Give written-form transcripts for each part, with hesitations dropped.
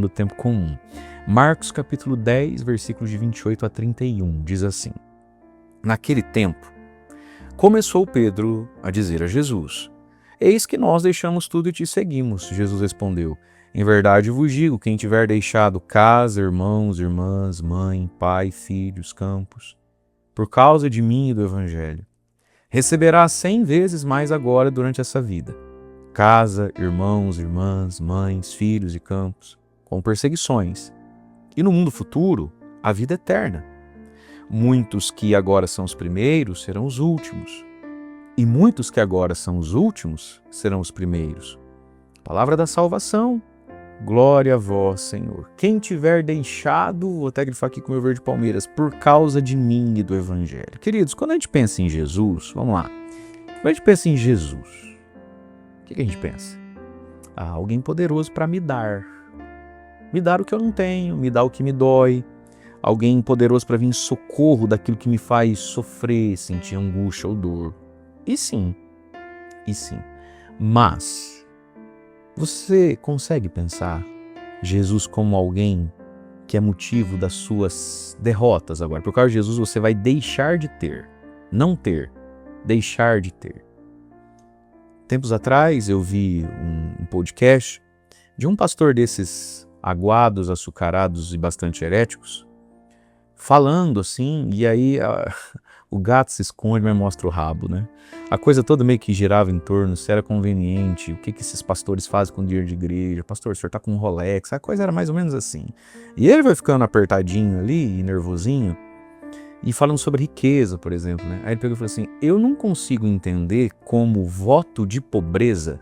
do tempo comum. Marcos capítulo 10, versículos de 28 a 31, diz assim: Naquele tempo, começou Pedro a dizer a Jesus: Eis que nós deixamos tudo e te seguimos. Jesus respondeu: Em verdade vos digo, quem tiver deixado casa, irmãos, irmãs, mãe, pai, filhos, campos, por causa de mim e do Evangelho, receberá 100 vezes mais agora durante essa vida. Casa, irmãos, irmãs, mães, filhos e campos, com perseguições. E no mundo futuro, a vida eterna. Muitos que agora são os primeiros serão os últimos. E muitos que agora são os últimos serão os primeiros. Palavra da salvação. Glória a vós, Senhor. Quem tiver deixado, vou até grifar aqui com o meu verde palmeiras, por causa de mim e do Evangelho. Queridos, quando a gente pensa em Jesus, vamos lá. Quando a gente pensa em Jesus, o que a gente pensa? Alguém poderoso para me dar. Me dar o que eu não tenho, me dar o que me dói. Alguém poderoso para vir em socorro daquilo que me faz sofrer, sentir angústia ou dor. E sim. Mas, você consegue pensar Jesus como alguém que é motivo das suas derrotas agora? Por causa de Jesus você vai deixar de ter, não ter, deixar de ter. Tempos atrás eu vi um podcast de um pastor desses aguados, açucarados e bastante heréticos, falando assim, e aí o gato se esconde, mas mostra o rabo, né? A coisa toda meio que girava em torno, se era conveniente, o que esses pastores fazem com o dinheiro de igreja. Pastor, o senhor tá com um Rolex, a coisa era mais ou menos assim. E ele vai ficando apertadinho ali, nervosinho, e falando sobre riqueza, por exemplo, né? Aí ele pegou e falou assim, eu não consigo entender como voto de pobreza.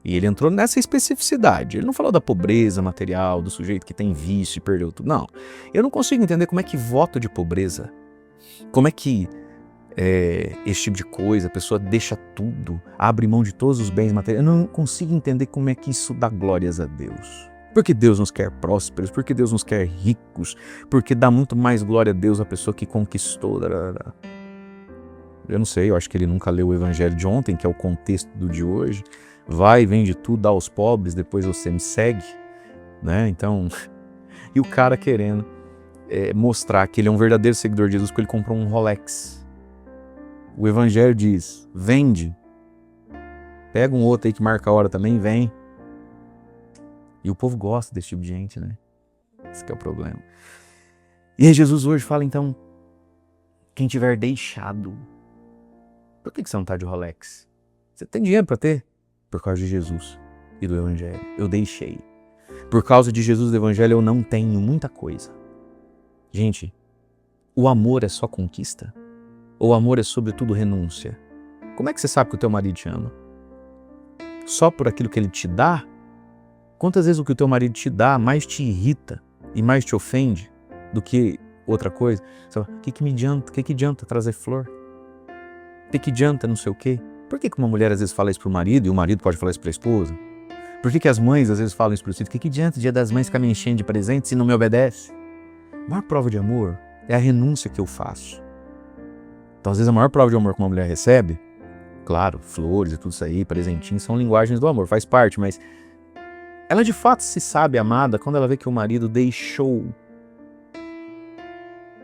E ele entrou nessa especificidade. Ele não falou da pobreza material, do sujeito que tem vício e perdeu tudo. Não. Eu não consigo entender como é que voto de pobreza, como é que esse tipo de coisa, a pessoa deixa tudo, abre mão de todos os bens materiais. Eu não consigo entender como é que isso dá glórias a Deus. Porque Deus nos quer prósperos, porque Deus nos quer ricos, porque dá muito mais glória a Deus a pessoa que conquistou. Eu não sei, eu acho que ele nunca leu o Evangelho de ontem, que é o contexto do de hoje. Vai, vende tudo, dá aos pobres, depois você me segue, né? Então, e o cara querendo mostrar que ele é um verdadeiro seguidor de Jesus porque ele comprou um Rolex. O Evangelho diz, vende, pega um outro aí que marca a hora também, vem. E o povo gosta desse tipo de gente, né? Esse que é o problema. E aí Jesus hoje fala, então, quem tiver deixado, por que você não tá de Rolex? Você tem dinheiro para ter? Por causa de Jesus e do Evangelho. Eu deixei. Por causa de Jesus e do Evangelho eu não tenho muita coisa. Gente, o amor é só conquista? Ou o amor é sobretudo renúncia? Como é que você sabe que o teu marido te ama? Só por aquilo que ele te dá? Quantas vezes o que o teu marido te dá mais te irrita e mais te ofende do que outra coisa? Você fala, o que me adianta? O que adianta trazer flor? O que adianta não sei o quê? Por que uma mulher às vezes fala isso pro marido e o marido pode falar isso pra esposa? Por que as mães às vezes falam isso pro filho? O que adianta o dia das mães ficar me enchendo de presentes se não me obedece? A maior prova de amor é a renúncia que eu faço. Então às vezes a maior prova de amor que uma mulher recebe, claro, flores e tudo isso aí, presentinhos, são linguagens do amor, faz parte, mas ela de fato se sabe amada quando ela vê que o marido deixou.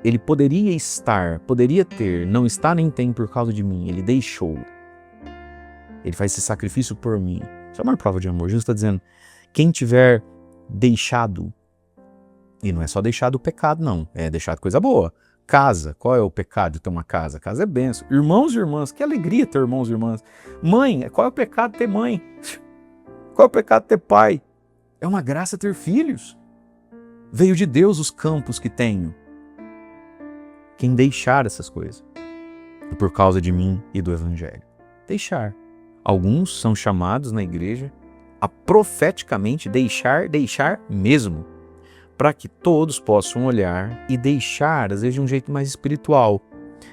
Ele poderia estar, poderia ter, não está nem tem por causa de mim, ele deixou. Ele faz esse sacrifício por mim. Isso é uma prova de amor. Jesus está dizendo, quem tiver deixado, e não é só deixado o pecado, não. É deixado coisa boa. Casa, qual é o pecado de ter uma casa? Casa é bênção. Irmãos e irmãs, que alegria ter irmãos e irmãs. Mãe, qual é o pecado de ter mãe? Qual é o pecado de ter pai? É uma graça ter filhos. Veio de Deus os campos que tenho. Quem deixar essas coisas, é por causa de mim e do Evangelho. Deixar. Alguns são chamados na igreja a profeticamente deixar mesmo, para que todos possam olhar e deixar, às vezes de um jeito mais espiritual.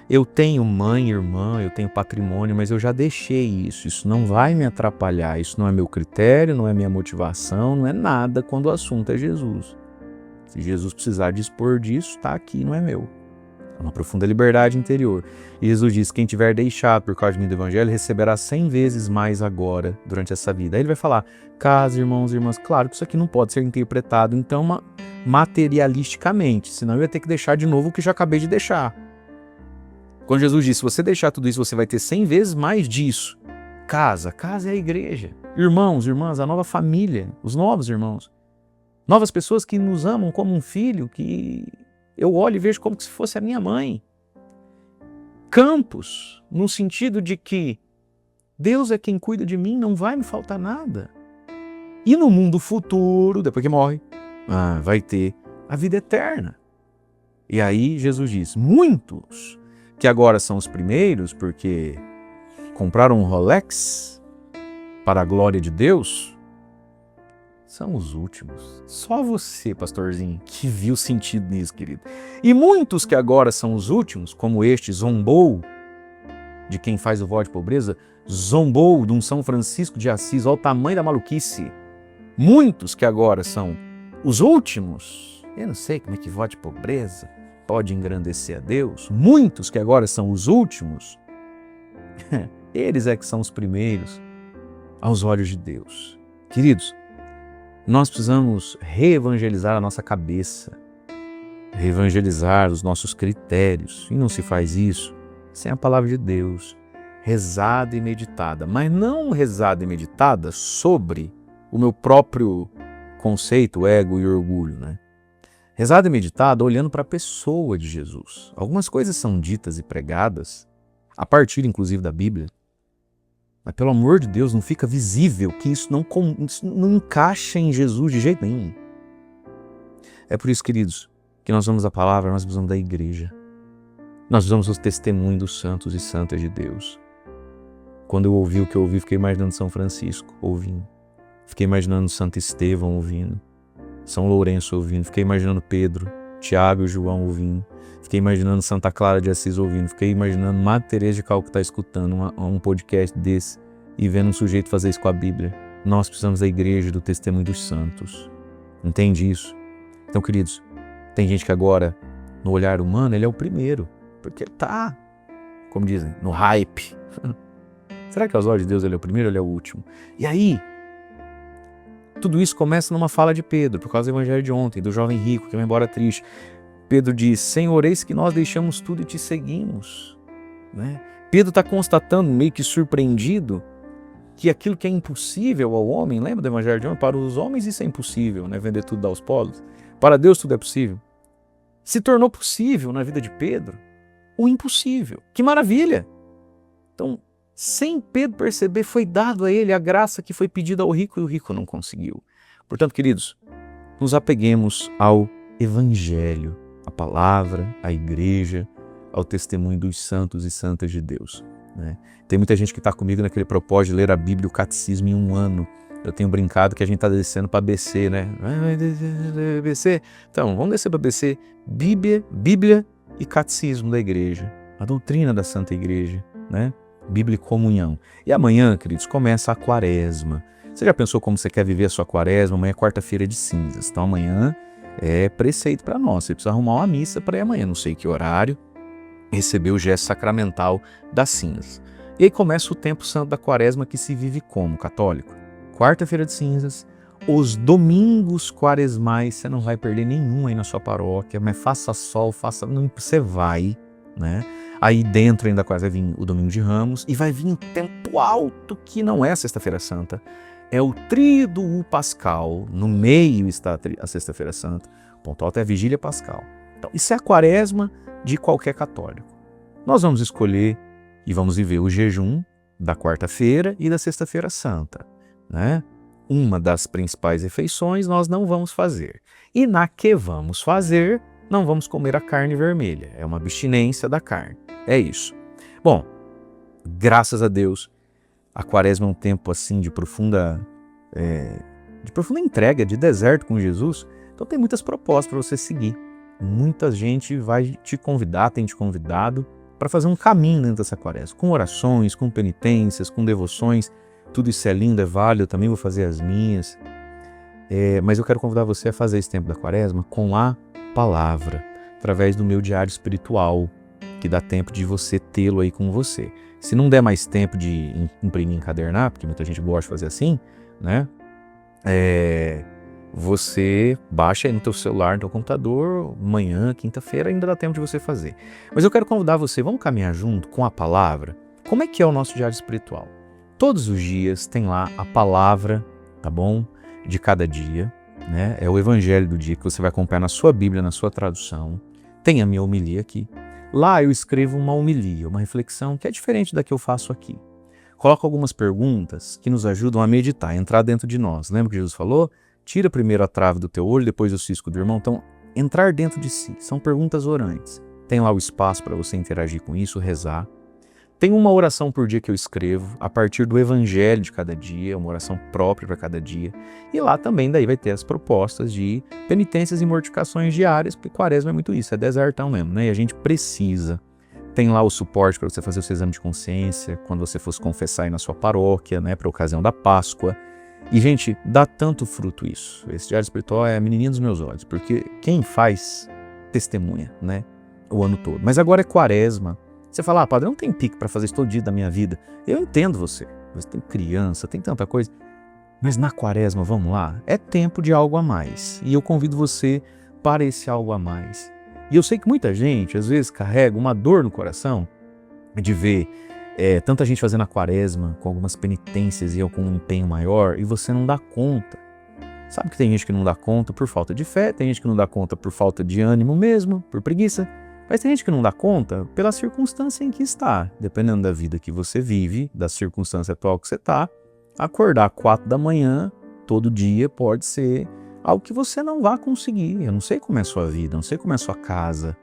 Eu tenho mãe, irmã, eu tenho patrimônio, mas eu já deixei isso. Isso não vai me atrapalhar, isso não é meu critério, não é minha motivação, não é nada quando o assunto é Jesus. Se Jesus precisar dispor disso, está aqui, não é meu. uma profunda liberdade interior. E Jesus diz, quem tiver deixado por causa de mim do evangelho, receberá 100 vezes mais agora, durante essa vida. Aí ele vai falar, caros irmãos e irmãs, claro que isso aqui não pode ser interpretado, então, materialisticamente, senão eu ia ter que deixar de novo o que já acabei de deixar. Quando Jesus diz, se você deixar tudo isso, você vai ter 100 vezes mais disso. Casa é a igreja. Irmãos, irmãs, a nova família, os novos irmãos. Novas pessoas que nos amam como um filho, que eu olho e vejo como se fosse a minha mãe. Campos, no sentido de que Deus é quem cuida de mim, não vai me faltar nada. E no mundo futuro, depois que morre, vai ter a vida eterna. E aí Jesus diz, muitos que agora são os primeiros, porque compraram um Rolex para a glória de Deus, são os últimos. Só você, pastorzinho, que viu sentido nisso, querido. E muitos que agora são os últimos, como este zombou de quem faz o voto de pobreza, zombou de um São Francisco de Assis, olha o tamanho da maluquice. Muitos que agora são os últimos, eu não sei como é que voto de pobreza pode engrandecer a Deus. Muitos que agora são os últimos, eles é que são os primeiros aos olhos de Deus. Queridos, nós precisamos reevangelizar a nossa cabeça, reevangelizar os nossos critérios. E não se faz isso sem a palavra de Deus, rezada e meditada. Mas não rezada e meditada sobre o meu próprio conceito, ego e orgulho, né? Rezada e meditada olhando para a pessoa de Jesus. Algumas coisas são ditas e pregadas, a partir inclusive da Bíblia, mas pelo amor de Deus, não fica visível que isso não encaixa em Jesus de jeito nenhum. É por isso, queridos, que nós vamos da palavra, nós precisamos da igreja. Nós precisamos dos testemunhos dos santos e santas de Deus. Quando eu ouvi o que eu ouvi, fiquei imaginando São Francisco ouvindo. Fiquei imaginando Santo Estevão ouvindo. São Lourenço ouvindo. Fiquei imaginando Pedro, Tiago e João ouvindo. Fiquei imaginando Santa Clara de Assis ouvindo. Fiquei imaginando Madre Teresa de Calcutá escutando um podcast desse e vendo um sujeito fazer isso com a Bíblia. Nós precisamos da igreja, do testemunho dos santos. Entende isso? Então, queridos, tem gente que agora, no olhar humano, ele é o primeiro. Porque ele tá, como dizem, no hype. Será que aos olhos de Deus ele é o primeiro ou ele é o último? E aí, tudo isso começa numa fala de Pedro, por causa do evangelho de ontem, do jovem rico que vai embora triste. Pedro diz, Senhor, eis que nós deixamos tudo e te seguimos. Né? Pedro está constatando, meio que surpreendido, que aquilo que é impossível ao homem, lembra do evangelho de ontem? Para os homens isso é impossível, né? Vender tudo, dar aos pobres. Para Deus tudo é possível. Se tornou possível na vida de Pedro o impossível. Que maravilha! Então, sem Pedro perceber, foi dado a ele a graça que foi pedida ao rico e o rico não conseguiu. Portanto, queridos, nos apeguemos ao Evangelho, à palavra, à igreja, ao testemunho dos santos e santas de Deus. Né? Tem muita gente que está comigo naquele propósito de ler a Bíblia e o Catecismo em um ano. Eu tenho brincado que a gente está descendo para BC, né? BC? Então, vamos descer para BC. Bíblia e Catecismo da Igreja. A doutrina da Santa Igreja, né? Bíblia e comunhão. E amanhã, queridos, começa a quaresma. Você já pensou como você quer viver a sua quaresma? Amanhã é quarta-feira de cinzas. Então amanhã é preceito para nós. Você precisa arrumar uma missa para ir amanhã. Não sei que horário. Receber o gesto sacramental das cinzas. E aí começa o tempo santo da quaresma que se vive como católico. Quarta-feira de cinzas. Os domingos quaresmais. Você não vai perder nenhum aí na sua paróquia. Mas faça sol, você vai, né? Aí dentro ainda quase vai vir o Domingo de Ramos e vai vir um tempo alto que não é a Sexta-feira Santa, é o Tríduo Pascal, no meio está a Sexta-feira Santa, o ponto alto é a Vigília Pascal. Então isso é a quaresma de qualquer católico. Nós vamos escolher e vamos viver o jejum da quarta-feira e da Sexta-feira Santa, né? Uma das principais refeições nós não vamos fazer. E na que vamos fazer, não vamos comer a carne vermelha, é uma abstinência da carne. É isso. Bom, graças a Deus, a quaresma é um tempo assim de profunda entrega, de deserto com Jesus. Então tem muitas propostas para você seguir. Muita gente vai te convidar, tem te convidado para fazer um caminho dentro dessa quaresma, com orações, com penitências, com devoções. Tudo isso é lindo, é válido, eu também vou fazer as minhas. Mas eu quero convidar você a fazer esse tempo da quaresma com a palavra. através do meu diário espiritual, que dá tempo de você tê-lo aí com você. Se não der mais tempo de imprimir e encadernar, porque muita gente gosta de fazer assim, né? Você baixa aí no teu celular, no teu computador, amanhã, quinta-feira, ainda dá tempo de você fazer. Mas eu quero convidar você, vamos caminhar junto com a palavra? Como é que é o nosso diário espiritual? Todos os dias tem lá a palavra, tá bom? De cada dia, né? É o evangelho do dia que você vai acompanhar na sua Bíblia, na sua tradução. Tem a minha homilia aqui. Lá eu escrevo uma homilia, uma reflexão que é diferente da que eu faço aqui. Coloco algumas perguntas que nos ajudam a meditar, a entrar dentro de nós. Lembra que Jesus falou? Tira primeiro a trave do teu olho, depois o cisco do irmão. Então, entrar dentro de si. São perguntas orantes. Tem lá o espaço para você interagir com isso, rezar. Tem uma oração por dia que eu escrevo, a partir do evangelho de cada dia, uma oração própria para cada dia. E lá também daí vai ter as propostas de penitências e mortificações diárias, porque quaresma é muito isso, é desertão mesmo, né? E a gente precisa. Tem lá o suporte para você fazer o seu exame de consciência, quando você fosse confessar aí na sua paróquia, né, para a ocasião da Páscoa. E, gente, dá tanto fruto isso. Esse diário espiritual é a menininha dos meus olhos, porque quem faz testemunha, né, o ano todo. Mas agora é quaresma. Você fala, padre, não tem pique para fazer isso todo dia da minha vida. Eu entendo você. Você tem criança, tem tanta coisa. Mas na quaresma, vamos lá, é tempo de algo a mais. E eu convido você para esse algo a mais. E eu sei que muita gente, às vezes, carrega uma dor no coração de ver tanta gente fazendo a quaresma com algumas penitências e com um empenho maior e você não dá conta. Sabe que tem gente que não dá conta por falta de fé, tem gente que não dá conta por falta de ânimo mesmo, por preguiça. Mas tem gente que não dá conta pela circunstância em que está. Dependendo da vida que você vive, da circunstância atual que você está, acordar 4 da manhã, todo dia, pode ser algo que você não vai conseguir. Eu não sei como é a sua vida, não sei como é a sua casa.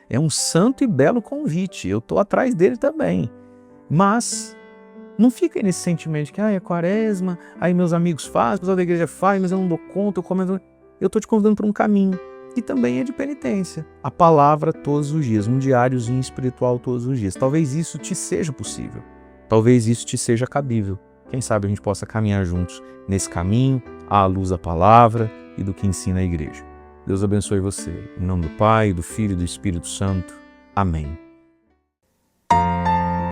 É um santo e belo convite, eu estou atrás dele também. Mas não fica aí nesse sentimento de que é quaresma, aí meus amigos fazem, o pessoal da igreja faz, mas eu não dou conta, eu estou te convidando para um caminho. E também é de penitência. A palavra todos os dias, um diáriozinho espiritual todos os dias. Talvez isso te seja possível. Talvez isso te seja cabível. Quem sabe a gente possa caminhar juntos nesse caminho, à luz da palavra e do que ensina a igreja. Deus abençoe você. Em nome do Pai, do Filho e do Espírito Santo. Amém.